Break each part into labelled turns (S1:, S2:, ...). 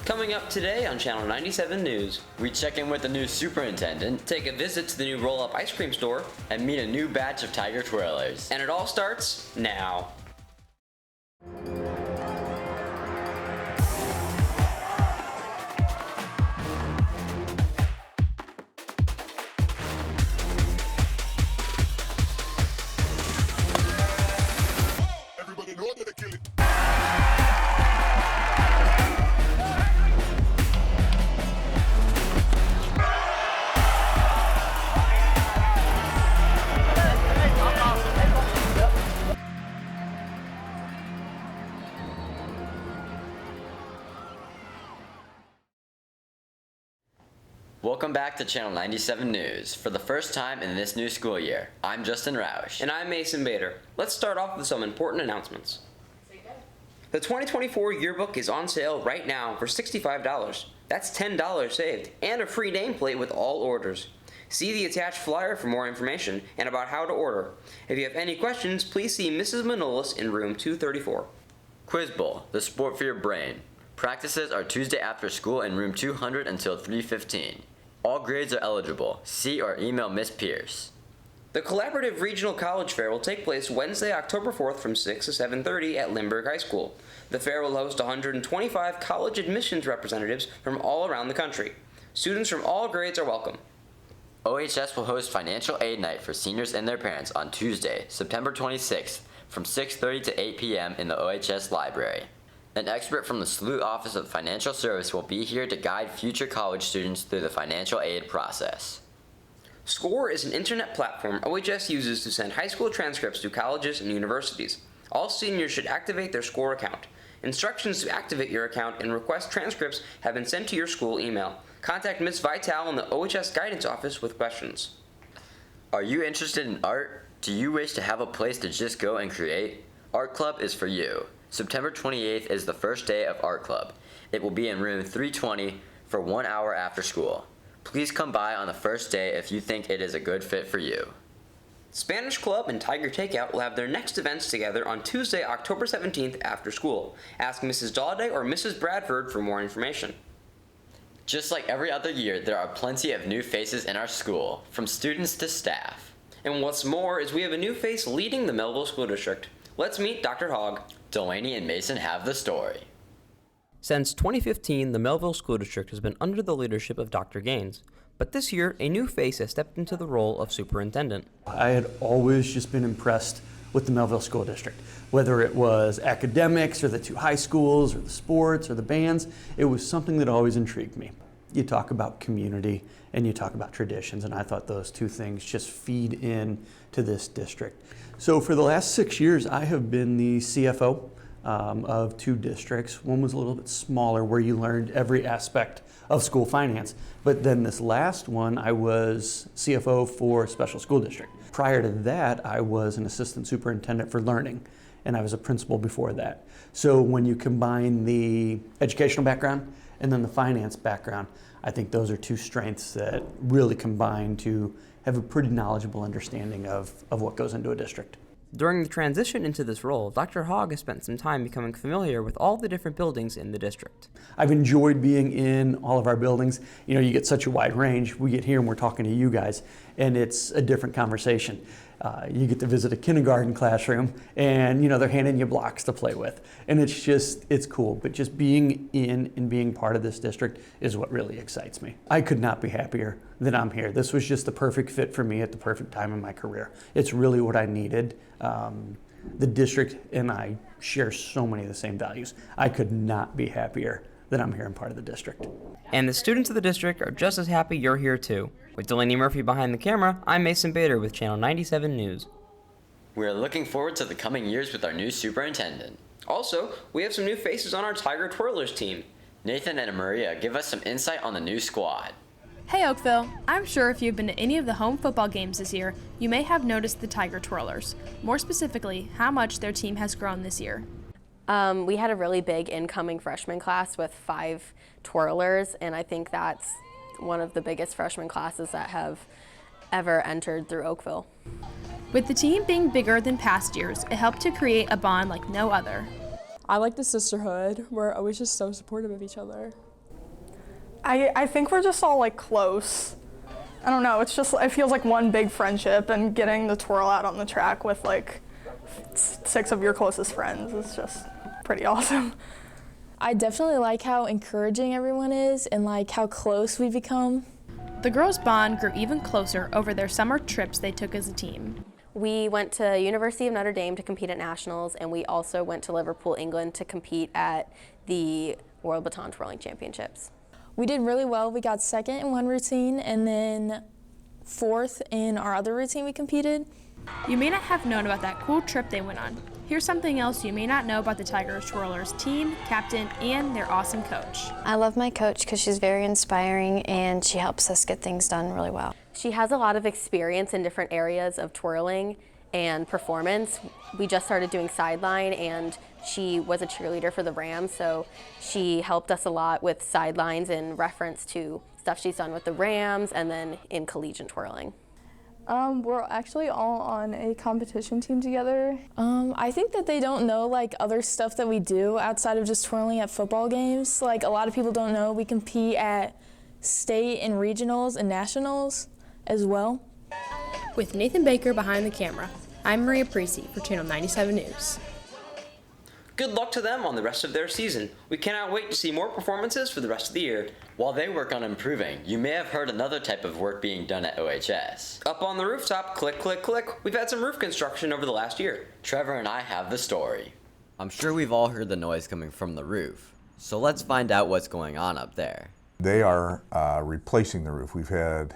S1: Coming up today on Channel 97 News,
S2: we check in with the new superintendent,
S1: take a visit to the new roll-up ice cream store,
S2: and meet a new batch of Tiger Twirlers.
S1: And it all starts now.
S2: Welcome back to Channel 97 News. For the first time in this new school year, I'm Justin Roush.
S1: And I'm Mason Bader. Let's start off with some important announcements. The 2024 yearbook is on sale right now for $65. That's $10 saved, and a free nameplate with all orders. See the attached flyer for more information and about how to order. If you have any questions, please see Mrs. Manolis in room 234.
S2: Quiz Bowl, the sport for your brain. Practices are Tuesday after school in room 200 until 3:15. All grades are eligible. See or email Miss Pierce.
S1: The Collaborative Regional College Fair will take place Wednesday, October 4th from 6 to 7:30 at Lindbergh High School. The fair will host 125 college admissions representatives from all around the country. Students from all grades are welcome.
S2: OHS will host Financial Aid Night for seniors and their parents on Tuesday, September 26th from 6:30 to 8 p.m. in the OHS Library. An expert from the SLU Office of Financial Service will be here to guide future college students through the financial aid process.
S1: SCORE is an internet platform OHS uses to send high school transcripts to colleges and universities. All seniors should activate their SCORE account. Instructions to activate your account and request transcripts have been sent to your school email. Contact Ms. Vital in the OHS Guidance Office with questions.
S2: Are you interested in art? Do you wish to have a place to just go and create? Art Club is for you. September 28th is the first day of Art Club. It will be in room 320 for 1 hour after school. Please come by on the first day if you think it is a good fit for you.
S1: Spanish Club and Tiger Takeout will have their next events together on Tuesday, October 17th after school. Ask Mrs. Dawday or Mrs. Bradford for more information.
S2: Just like every other year, there are plenty of new faces in our school, from students to staff.
S1: And what's more is we have a new face leading the Melville School District. Let's meet Dr. Hogg.
S2: Delaney and Mason have the story.
S1: Since 2015, the Melville School District has been under the leadership of Dr. Gaines. But this year, a new face has stepped into the role of superintendent.
S3: I had always just been impressed with the Melville School District. Whether it was academics or the two high schools or the sports or the bands, it was something that always intrigued me. You talk about community and you talk about traditions, and I thought those two things just feed in to this district. So for the last 6 years, I have been the CFO of two districts. One was a little bit smaller, where you learned every aspect of school finance. But then this last one, I was CFO for Special School District. Prior to that, I was an assistant superintendent for learning, and I was a principal before that. So when you combine the educational background and then the finance background, I think those are two strengths that really combine to have a pretty knowledgeable understanding of what goes into a district.
S1: During the transition into this role, Dr. Hogg has spent some time becoming familiar with all the different buildings in the district.
S3: I've enjoyed being in all of our buildings. You know, you get such a wide range. We get here and we're talking to you guys, and it's a different conversation. You get to visit a kindergarten classroom, and you know they're handing you blocks to play with, and it's cool. But just being in and being part of this district is what really excites me. I could not be happier that I'm here. This was just the perfect fit for me at the perfect time in my career. It's really what I needed. The district and I share so many of the same values. I could not be happier that I'm here and part of the district.
S1: And the students of the district are just as happy you're here too. With Delaney Murphy behind the camera, I'm Mason Bader with Channel 97 News.
S2: We are looking forward to the coming years with our new superintendent.
S1: Also, we have some new faces on our Tiger Twirlers team.
S2: Nathan and Maria give us some insight on the new squad.
S4: Hey Oakville, I'm sure if you've been to any of the home football games this year, you may have noticed the Tiger Twirlers. More specifically, how much their team has grown this year.
S5: We had a really big incoming freshman class with 5 twirlers, and I think that's one of the biggest freshman classes that have ever entered through Oakville.
S4: With the team being bigger than past years, it helped to create a bond like no other.
S6: I like the sisterhood. We're always just so supportive of each other. I think we're just all like close. I don't know, it feels like one big friendship, and getting the twirl out on the track with like 6 of your closest friends is just pretty awesome.
S7: I definitely like how encouraging everyone is and like how close we become.
S4: The girls' bond grew even closer over their summer trips they took as a team.
S5: We went to University of Notre Dame to compete at nationals, and we also went to Liverpool, England to compete at the World Baton Twirling Championships.
S7: We did really well. We got 2nd in one routine and then 4th in our other routine we competed.
S4: You may not have known about that cool trip they went on. Here's something else you may not know about the Tigers Twirlers team, captain, and their awesome coach.
S8: I love my coach because she's very inspiring and she helps us get things done really well.
S5: She has a lot of experience in different areas of twirling and performance. We just started doing sideline, and she was a cheerleader for the Rams, so she helped us a lot with sidelines in reference to stuff she's done with the Rams and then in collegiate twirling.
S6: We're actually all on a competition team together.
S7: I think that they don't know like other stuff that we do outside of just twirling at football games. Like a lot of people don't know we compete at state and regionals and nationals as well.
S4: With Nathan Baker behind the camera, I'm Maria Parisi for Channel 97 News.
S1: Good luck to them on the rest of their season. We cannot wait to see more performances for the rest of the year.
S2: While they work on improving, you may have heard another type of work being done at OHS.
S1: Up on the rooftop, click, click, click, we've had some roof construction over the last year.
S2: Trevor and I have the story. I'm sure we've all heard the noise coming from the roof, so let's find out what's going on up there.
S9: They are replacing the roof. We've had,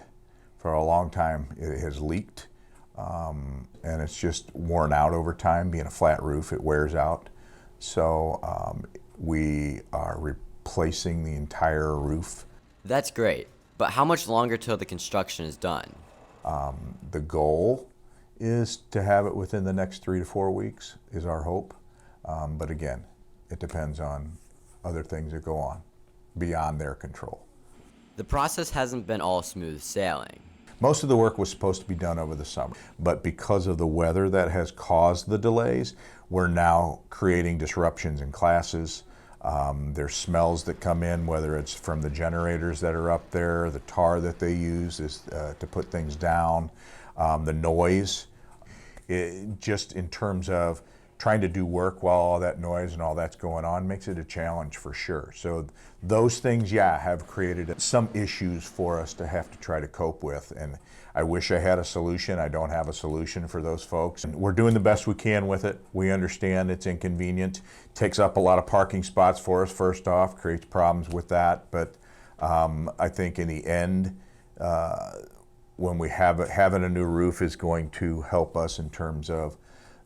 S9: for a long time, it has leaked, and it's just worn out over time. Being a flat roof, it wears out. So we are replacing the entire roof.
S2: That's great, but how much longer till the construction is done?
S9: The goal is to have it within the next 3 to 4 weeks, is our hope. But again, it depends on other things that go on beyond their control.
S2: The process hasn't been all smooth sailing.
S9: Most of the work was supposed to be done over the summer, but because of the weather that has caused the delays, we're now creating disruptions in classes. There's smells that come in, whether it's from the generators that are up there, the tar that they use is to put things down, the noise. Just in terms of trying to do work while all that noise and all that's going on makes it a challenge for sure. So those things, yeah, have created some issues for us to have to try to cope with. And I wish I had a solution. I don't have a solution for those folks. And we're doing the best we can with it. We understand it's inconvenient. Takes up a lot of parking spots for us, first off, creates problems with that. But I think in the end, when we having a new roof is going to help us in terms of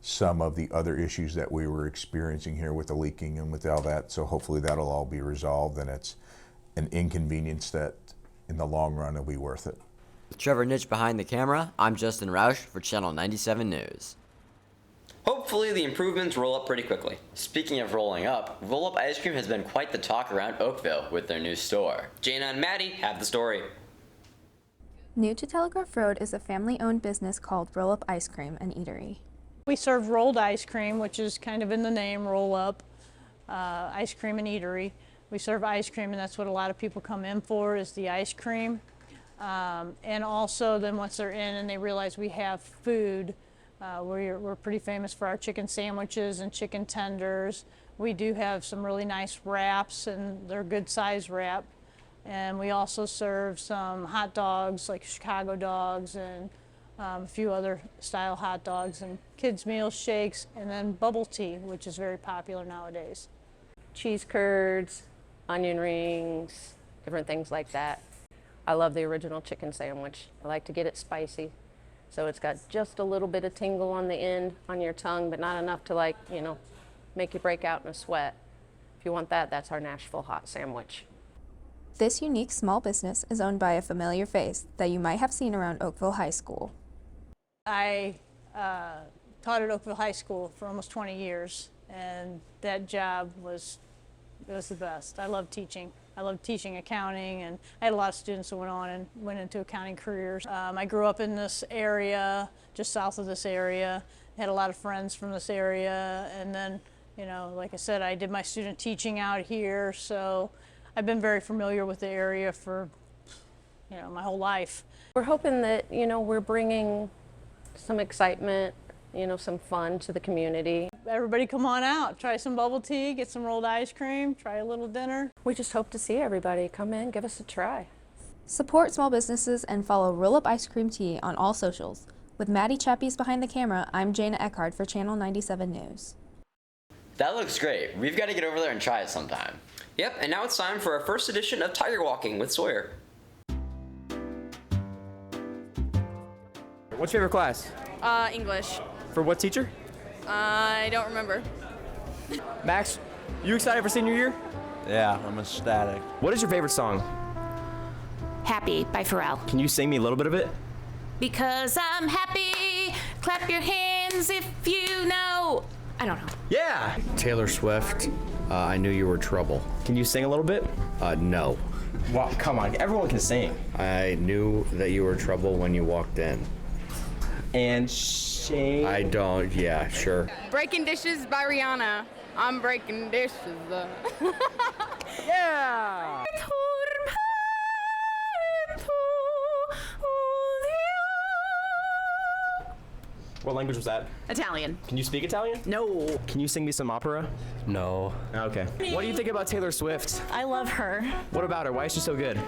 S9: some of the other issues that we were experiencing here with the leaking and with all that. So hopefully that'll all be resolved, and it's an inconvenience that in the long run will be worth it.
S2: With Trevor Nitsch behind the camera, I'm Justin Roush for Channel 97 News.
S1: Hopefully the improvements roll up pretty quickly.
S2: Speaking of rolling up, roll-up ice cream has been quite the talk around Oakville with their new store.
S1: Jana and Maddie have the story.
S10: New to Telegraph Road is a family-owned business called Roll Up Ice Cream and Eatery.
S11: We serve rolled ice cream, which is kind of in the name, roll up, ice cream and eatery. We serve ice cream, and that's what a lot of people come in for, is the ice cream. And also then once they're in and they realize we have food, we're pretty famous for our chicken sandwiches and chicken tenders. We do have some really nice wraps, and they're good size wrap. And we also serve some hot dogs, like Chicago dogs, and a few other style hot dogs, and kids meal shakes, and then bubble tea, which is very popular nowadays.
S12: Cheese curds, onion rings, different things like that. I love the original chicken sandwich. I like to get it spicy, so it's got just a little bit of tingle on the end on your tongue, but not enough to, like, you know, make you break out in a sweat. If you want that, that's our Nashville hot sandwich.
S10: This unique small business is owned by a familiar face that you might have seen around Oakville High School.
S11: I taught at Oakville High School for almost 20 years, and that job was the best. I love teaching. I loved teaching accounting, and I had a lot of students that went into accounting careers. I grew up in this area, just south of this area. I had a lot of friends from this area, and then, you know, like I said, I did my student teaching out here, so I've been very familiar with the area for, my whole life.
S12: We're hoping that, we're bringing some excitement, some fun to the community.
S11: Everybody come on out, try some bubble tea, get some rolled ice cream, try a little dinner.
S12: We just hope to see everybody come in, give us a try.
S10: Support small businesses and follow Roll Up Ice Cream Tea on all socials. With Maddie Chappies behind the camera, I'm Jana Eckhard for Channel 97 News.
S2: That looks great. We've got to get over there and try it sometime.
S1: Yep, and now it's time for our first edition of Tiger Walking with Sawyer.
S13: What's your favorite class?
S14: English.
S13: For what teacher?
S14: I don't remember.
S13: Max, you excited for senior year?
S15: Yeah, I'm ecstatic.
S13: What is your favorite song?
S16: Happy by Pharrell.
S13: Can you sing me a little bit of it?
S16: Because I'm happy, clap your hands if you know. I don't know.
S13: Yeah!
S17: Taylor Swift, I Knew You Were Trouble.
S13: Can you sing a little bit?
S17: No.
S13: Well, come on, everyone can sing.
S17: I knew that you were trouble when you walked in.
S13: And sing.
S17: I don't, yeah, sure.
S14: Breaking Dishes by Rihanna. I'm breaking dishes.
S13: Yeah! What language was that?
S16: Italian.
S13: Can you speak Italian?
S16: No.
S13: Can you sing me some opera?
S17: No.
S13: Okay. What do you think about Taylor Swift?
S18: I love her.
S13: What about her? Why is she so good?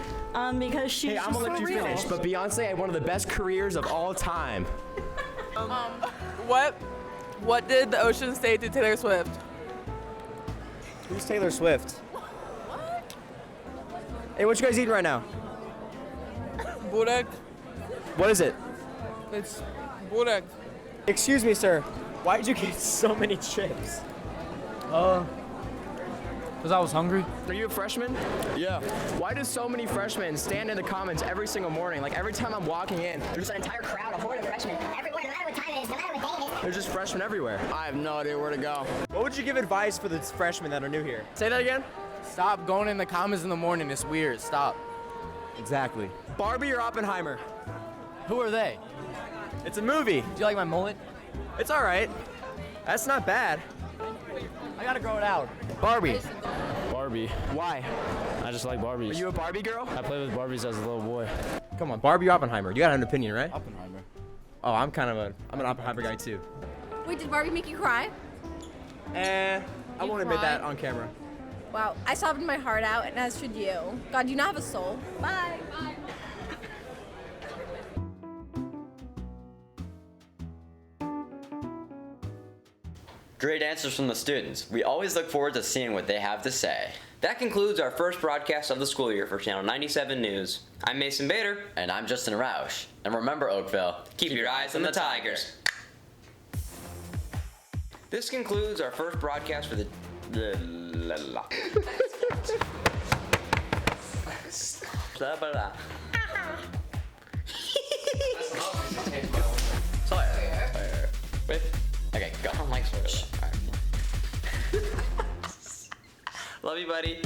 S18: Because she's
S13: Hey, I'm gonna let you finish, but Beyonce had one of the best careers of all time.
S19: What did the ocean say to Taylor Swift?
S13: Who's Taylor Swift? Hey, what you guys eating right now?
S19: Burek.
S13: What is it?
S19: It's burek.
S13: Excuse me, sir. Why did you get so many chips?
S20: Because I was hungry.
S13: Are you a freshman?
S20: Yeah.
S13: Why do so many freshmen stand in the comments every single morning? Like every time I'm walking in, there's an entire crowd, a horde of freshmen. Everywhere, no matter what time it is, no matter what day it is. There's just freshmen everywhere.
S20: I have no idea where to go.
S13: What would you give advice for the freshmen that are new here?
S20: Say that again? Stop going in the comments in the morning. It's weird. Stop.
S13: Exactly. Barbie or Oppenheimer?
S20: Who are they?
S13: It's a movie.
S20: Do you like my mullet?
S13: It's all right. That's not bad.
S20: I gotta grow it out.
S13: Barbie.
S20: Barbie.
S13: Why?
S20: I just like Barbies.
S13: Are you a Barbie girl?
S20: I played with Barbies as a little boy.
S13: Come on, Barbie or Oppenheimer? You got an opinion, right?
S20: Oppenheimer.
S13: Oh, I'm an Oppenheimer guy too.
S14: Wait, did Barbie make you cry?
S13: I won't admit that on camera.
S14: Wow, I sobbed my heart out, and as should you. God, do you not have a soul? Bye. Bye.
S2: Great answers from the students. We always look forward to seeing what they have to say.
S1: That concludes our first broadcast of the school year for Channel 97 News. I'm Mason Bader.
S2: And I'm Justin Roush. And remember, Oakville,
S1: Keep your eyes on the Tigers. This concludes our first broadcast for the blah, blah, blah.
S2: Sawyer. Wait. Okay, go.
S1: I don't like Sawyer. All right. Love you, buddy.